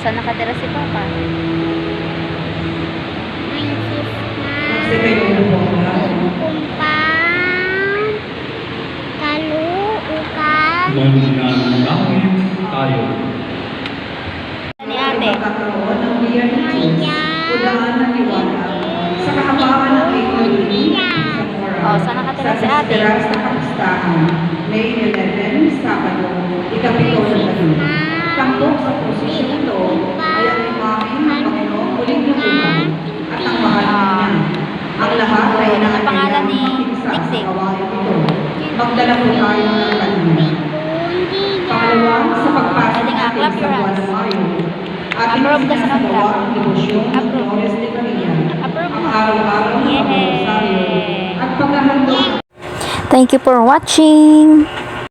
saan nakatira si Papa? Mananangin tayo. Ni ate. Magkakaroon ng udaan ng liwanag sa kahabaan ng ekonomi sa Mora. Oh, saan nakatira si ate? Sa teras na kapustahan, May 11, Sabado, ikapito ng gabi. Tampok sa puso nito ay ang imahe ng Panginoon muling nabuhay at ang mahal niya. Ang lahat ay Ang pangalan ni sa Dixie. gawain ito. Magdala po tayo ng kanina. Pangalawa, sa pagpasok Pwede nga, natin clap sa your buwan hands. ng Mayo, ating Approve ka sa isinasagawa kanila. ang debosyon ng Approve. Flores de Maria, Approve. ang araw-araw ng Yay! pag-rosaryo, at paghahandog Thank you for watching.